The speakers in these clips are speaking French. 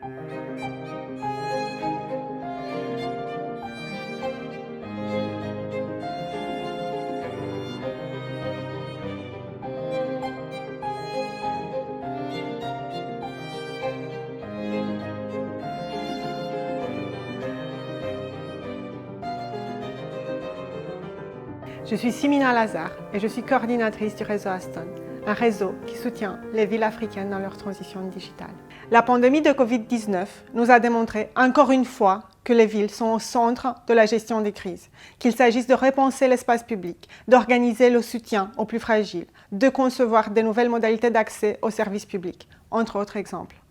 Je suis Simina Lazare et je suis coordinatrice du réseau Aston, un réseau qui soutient les villes africaines dans leur transition digitale. La pandémie de Covid-19 nous a démontré encore une fois que les villes sont au centre de la gestion des crises, qu'il s'agisse de repenser l'espace public, d'organiser le soutien aux plus fragiles, de concevoir de nouvelles modalités d'accès aux services publics, entre autres exemples.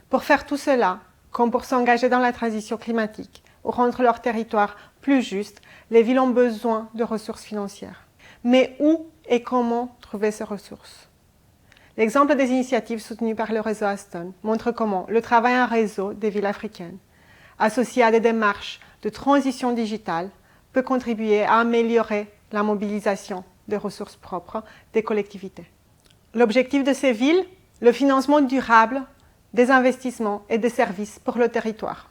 Pour faire tout cela, comme pour s'engager dans la transition climatique ou rendre leur territoire plus juste, les villes ont besoin de ressources financières. Mais où et comment trouver ces ressources? L'exemple des initiatives soutenues par le réseau Aston montre comment le travail en réseau des villes africaines, associé à des démarches de transition digitale, peut contribuer à améliorer la mobilisation des ressources propres des collectivités. L'objectif de ces villes, le financement durable des investissements et des services pour le territoire.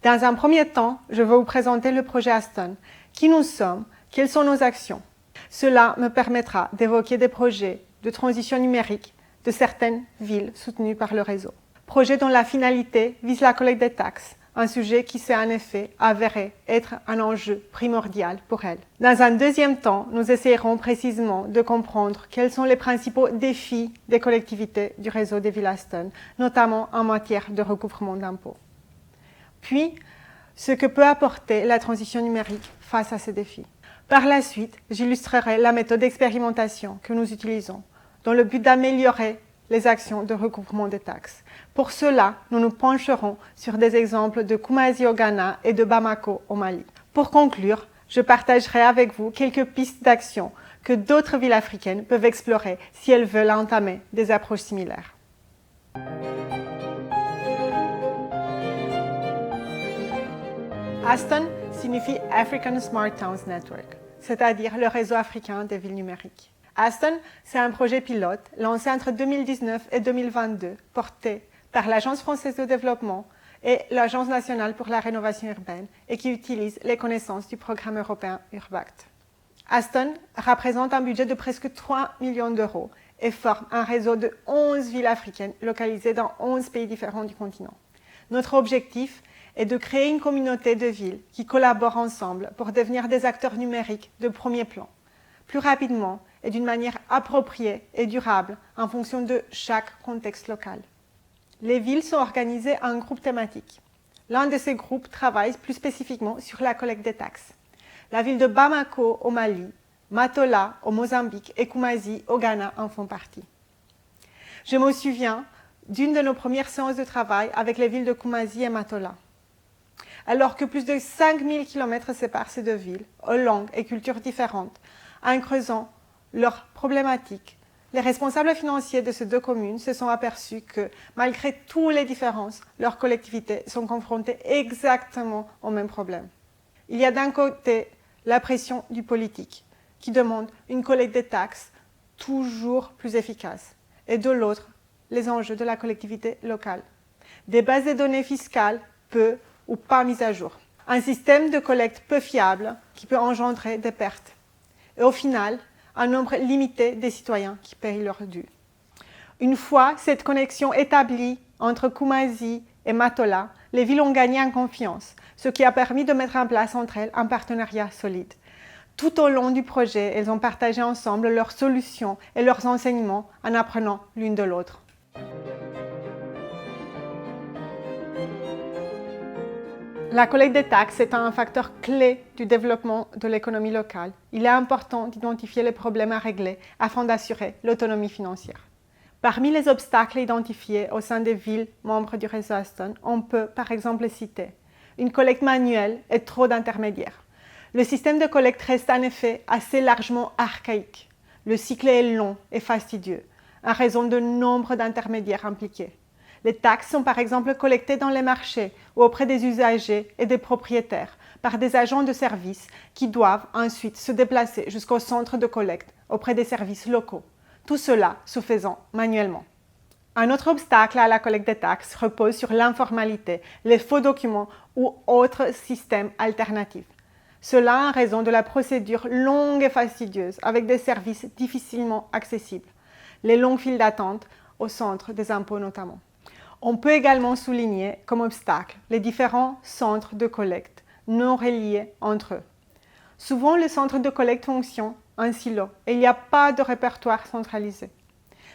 Dans un premier temps, je vais vous présenter le projet Aston, qui nous sommes, quelles sont nos actions. Cela me permettra d'évoquer des projets de transition numérique de certaines villes soutenues par le réseau. Projets dont la finalité vise la collecte des taxes, un sujet qui s'est en effet avéré être un enjeu primordial pour elles. Dans un deuxième temps, nous essayerons précisément de comprendre quels sont les principaux défis des collectivités du réseau des villes Aston, notamment en matière de recouvrement d'impôts. Puis, ce que peut apporter la transition numérique face à ces défis. Par la suite, j'illustrerai la méthode d'expérimentation que nous utilisons, dans le but d'améliorer les actions de recouvrement des taxes. Pour cela, nous nous pencherons sur des exemples de Koumassi au Ghana et de Bamako au Mali. Pour conclure, je partagerai avec vous quelques pistes d'action que d'autres villes africaines peuvent explorer si elles veulent entamer des approches similaires. Aston signifie African Smart Towns Network, c'est-à-dire le réseau africain des villes numériques. Aston, c'est un projet pilote lancé entre 2019 et 2022, porté par l'Agence française de développement et l'Agence nationale pour la rénovation urbaine et qui utilise les connaissances du programme européen Urbact. Aston représente un budget de presque 3 millions d'euros et forme un réseau de 11 villes africaines localisées dans 11 pays différents du continent. Notre objectif est de créer une communauté de villes qui collaborent ensemble pour devenir des acteurs numériques de premier plan, plus rapidement et d'une manière appropriée et durable en fonction de chaque contexte local. Les villes sont organisées en groupes thématiques. L'un de ces groupes travaille plus spécifiquement sur la collecte des taxes. La ville de Bamako au Mali, Matola au Mozambique et Koumassi au Ghana en font partie. Je me souviens d'une de nos premières séances de travail avec les villes de Koumassi et Matola. Alors que plus de 5000 km séparent ces deux villes, aux langues et cultures différentes, en creusant leurs problématiques, les responsables financiers de ces deux communes se sont aperçus que, malgré toutes les différences, leurs collectivités sont confrontées exactement au même problème. Il y a d'un côté la pression du politique, qui demande une collecte des taxes toujours plus efficace, et de l'autre, les enjeux de la collectivité locale. Des bases de données fiscales peu ou pas mises à jour. Un système de collecte peu fiable qui peut engendrer des pertes. Et au final, un nombre limité des citoyens qui payent leur dû. Une fois cette connexion établie entre Koumassi et Matola, les villes ont gagné en confiance, ce qui a permis de mettre en place entre elles un partenariat solide. Tout au long du projet, elles ont partagé ensemble leurs solutions et leurs enseignements en apprenant l'une de l'autre. La collecte des taxes est un facteur clé du développement de l'économie locale. Il est important d'identifier les problèmes à régler afin d'assurer l'autonomie financière. Parmi les obstacles identifiés au sein des villes membres du réseau Aston, on peut par exemple citer une collecte manuelle et trop d'intermédiaires. Le système de collecte reste en effet assez largement archaïque. Le cycle est long et fastidieux, en raison de nombre d'intermédiaires impliqués. Les taxes sont par exemple collectées dans les marchés ou auprès des usagers et des propriétaires par des agents de service qui doivent ensuite se déplacer jusqu'au centre de collecte auprès des services locaux. Tout cela se faisant manuellement. Un autre obstacle à la collecte des taxes repose sur l'informalité, les faux documents ou autres systèmes alternatifs. Cela en raison de la procédure longue et fastidieuse, avec des services difficilement accessibles, les longues files d'attente au centre des impôts notamment. On peut également souligner comme obstacle les différents centres de collecte non reliés entre eux. Souvent, les centres de collecte fonctionnent en silo et il n'y a pas de répertoire centralisé.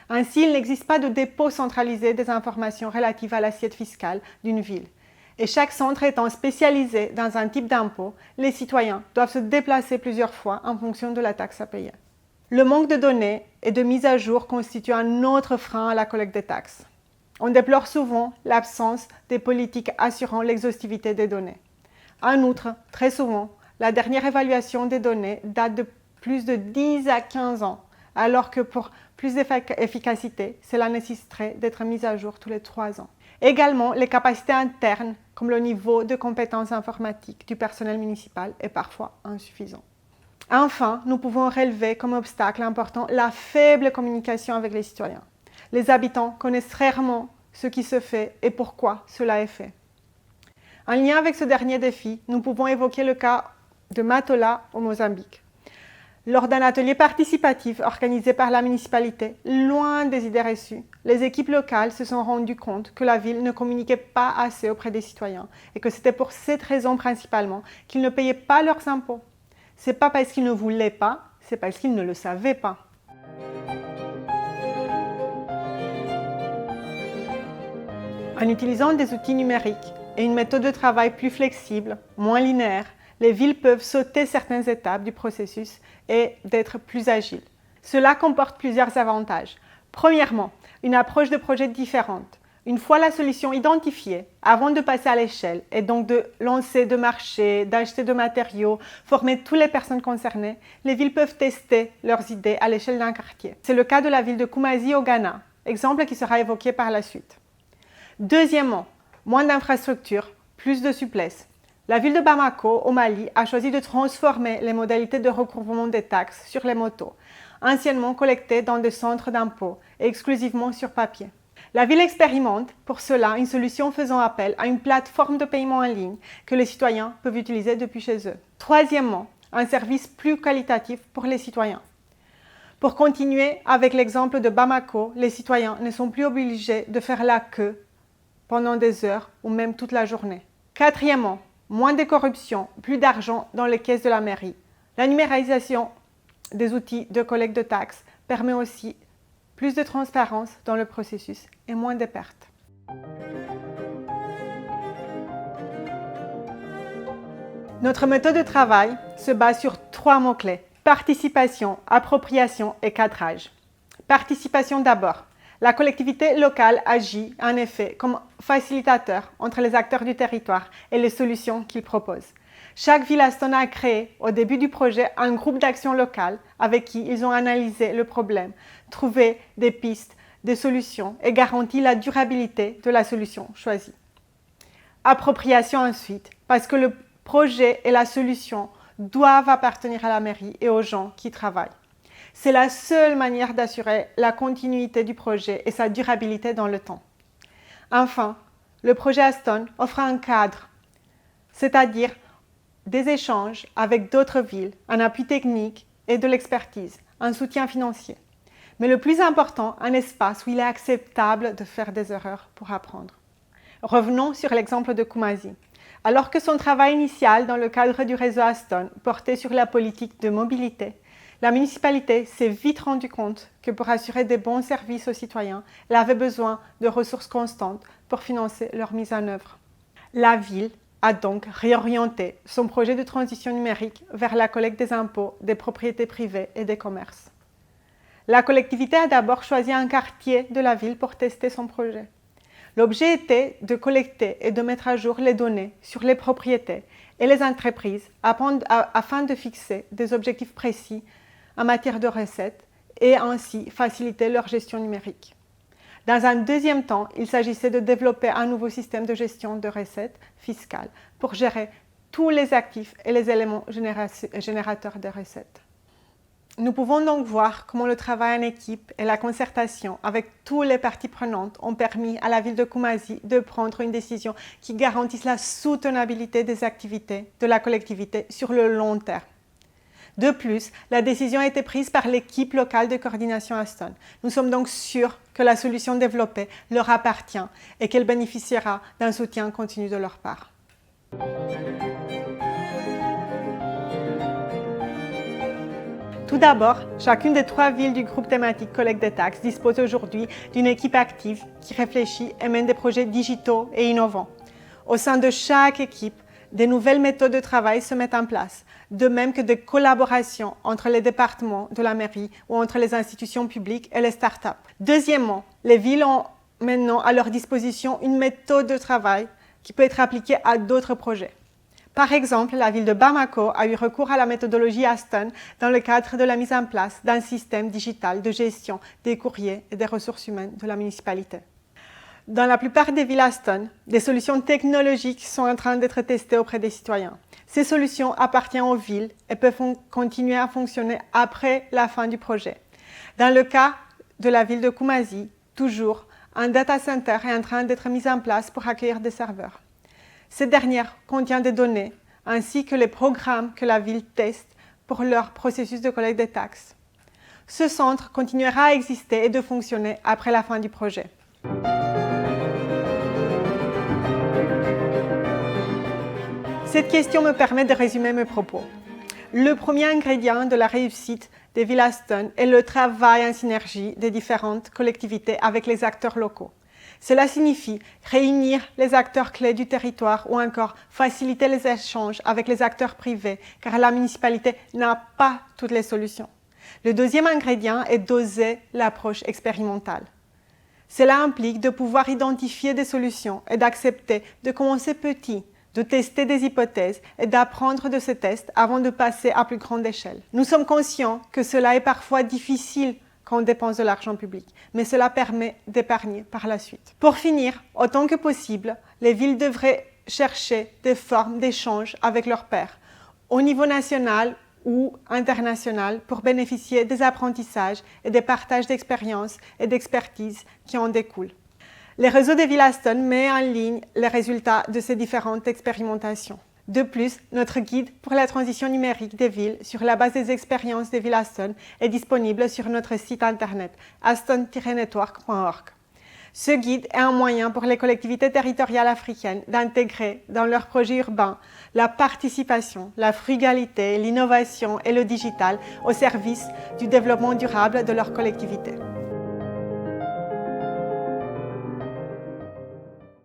Ainsi, il n'existe pas de dépôt centralisé des informations relatives à l'assiette fiscale d'une ville. Et chaque centre étant spécialisé dans un type d'impôt, les citoyens doivent se déplacer plusieurs fois en fonction de la taxe à payer. Le manque de données et de mise à jour constitue un autre frein à la collecte des taxes. On déplore souvent l'absence des politiques assurant l'exhaustivité des données. En outre, très souvent, la dernière évaluation des données date de plus de 10 à 15 ans, alors que pour plus d'efficacité, cela nécessiterait d'être mis à jour tous les 3 ans. Également, les capacités internes, comme le niveau de compétences informatiques du personnel municipal, est parfois insuffisant. Enfin, nous pouvons relever comme obstacle important la faible communication avec les citoyens. Les habitants connaissent rarement ce qui se fait et pourquoi cela est fait. En lien avec ce dernier défi, nous pouvons évoquer le cas de Matola au Mozambique. Lors d'un atelier participatif organisé par la municipalité, loin des idées reçues, les équipes locales se sont rendues compte que la ville ne communiquait pas assez auprès des citoyens et que c'était pour cette raison principalement qu'ils ne payaient pas leurs impôts. Ce n'est pas parce qu'ils ne voulaient pas, c'est parce qu'ils ne le savaient pas. En utilisant des outils numériques et une méthode de travail plus flexible, moins linéaire, les villes peuvent sauter certaines étapes du processus et d'être plus agiles. Cela comporte plusieurs avantages. Premièrement, une approche de projet différente. Une fois la solution identifiée, avant de passer à l'échelle et donc de lancer de marchés, d'acheter de matériaux, former toutes les personnes concernées, les villes peuvent tester leurs idées à l'échelle d'un quartier. C'est le cas de la ville de Kumasi au Ghana, exemple qui sera évoqué par la suite. Deuxièmement, moins d'infrastructures, plus de souplesse. La ville de Bamako, au Mali, a choisi de transformer les modalités de recouvrement des taxes sur les motos, anciennement collectées dans des centres d'impôts et exclusivement sur papier. La ville expérimente pour cela une solution faisant appel à une plateforme de paiement en ligne que les citoyens peuvent utiliser depuis chez eux. Troisièmement, un service plus qualitatif pour les citoyens. Pour continuer avec l'exemple de Bamako, les citoyens ne sont plus obligés de faire la queue pendant des heures ou même toute la journée. Quatrièmement, moins de corruption, plus d'argent dans les caisses de la mairie. La numérisation des outils de collecte de taxes permet aussi plus de transparence dans le processus et moins de pertes. Notre méthode de travail se base sur 3 mots-clés: participation, appropriation et cadrage. Participation d'abord. La collectivité locale agit en effet comme facilitateur entre les acteurs du territoire et les solutions qu'ils proposent. Chaque ville Aston a créé au début du projet un groupe d'action locale avec qui ils ont analysé le problème, trouvé des pistes, des solutions et garanti la durabilité de la solution choisie. Appropriation ensuite, parce que le projet et la solution doivent appartenir à la mairie et aux gens qui travaillent. C'est la seule manière d'assurer la continuité du projet et sa durabilité dans le temps. Enfin, le projet Aston offre un cadre, c'est-à-dire des échanges avec d'autres villes, un appui technique et de l'expertise, un soutien financier. Mais le plus important, un espace où il est acceptable de faire des erreurs pour apprendre. Revenons sur l'exemple de Kumasi. Alors que son travail initial dans le cadre du réseau Aston portait sur la politique de mobilité, la municipalité s'est vite rendue compte que pour assurer des bons services aux citoyens, elle avait besoin de ressources constantes pour financer leur mise en œuvre. La ville a donc réorienté son projet de transition numérique vers la collecte des impôts des propriétés privées et des commerces. La collectivité a d'abord choisi un quartier de la ville pour tester son projet. L'objet était de collecter et de mettre à jour les données sur les propriétés et les entreprises afin de fixer des objectifs précis en matière de recettes et ainsi faciliter leur gestion numérique. Dans un deuxième temps, il s'agissait de développer un nouveau système de gestion de recettes fiscales pour gérer tous les actifs et les éléments générateurs de recettes. Nous pouvons donc voir comment le travail en équipe et la concertation avec toutes les parties prenantes ont permis à la ville de Kumasi de prendre une décision qui garantisse la soutenabilité des activités de la collectivité sur le long terme. De plus, la décision a été prise par l'équipe locale de coordination Aston. Nous sommes donc sûrs que la solution développée leur appartient et qu'elle bénéficiera d'un soutien continu de leur part. Tout d'abord, chacune des 3 villes du groupe thématique collecte des taxes dispose aujourd'hui d'une équipe active qui réfléchit et mène des projets digitaux et innovants. Au sein de chaque équipe, des nouvelles méthodes de travail se mettent en place, de même que des collaborations entre les départements de la mairie ou entre les institutions publiques et les startups. Deuxièmement, les villes ont maintenant à leur disposition une méthode de travail qui peut être appliquée à d'autres projets. Par exemple, la ville de Bamako a eu recours à la méthodologie Aston dans le cadre de la mise en place d'un système digital de gestion des courriers et des ressources humaines de la municipalité. Dans la plupart des villes Aston, des solutions technologiques sont en train d'être testées auprès des citoyens. Ces solutions appartiennent aux villes et peuvent continuer à fonctionner après la fin du projet. Dans le cas de la ville de Kumasi, toujours, un data center est en train d'être mis en place pour accueillir des serveurs. Cette dernière contient des données ainsi que les programmes que la ville teste pour leur processus de collecte des taxes. Ce centre continuera à exister et de fonctionner après la fin du projet. Cette question me permet de résumer mes propos. Le premier ingrédient de la réussite des villes Aston est le travail en synergie des différentes collectivités avec les acteurs locaux. Cela signifie réunir les acteurs clés du territoire ou encore faciliter les échanges avec les acteurs privés, car la municipalité n'a pas toutes les solutions. Le deuxième ingrédient est d'oser l'approche expérimentale. Cela implique de pouvoir identifier des solutions et d'accepter de commencer petit, de tester des hypothèses et d'apprendre de ces tests avant de passer à plus grande échelle. Nous sommes conscients que cela est parfois difficile quand on dépense de l'argent public, mais cela permet d'épargner par la suite. Pour finir, autant que possible, les villes devraient chercher des formes d'échange avec leurs pairs, au niveau national ou international, pour bénéficier des apprentissages et des partages d'expériences et d'expertise qui en découlent. Les réseaux des villes Aston met en ligne les résultats de ces différentes expérimentations. De plus, notre guide pour la transition numérique des villes sur la base des expériences des villes Aston est disponible sur notre site internet aston-network.org. Ce guide est un moyen pour les collectivités territoriales africaines d'intégrer dans leurs projets urbains la participation, la frugalité, l'innovation et le digital au service du développement durable de leur collectivité.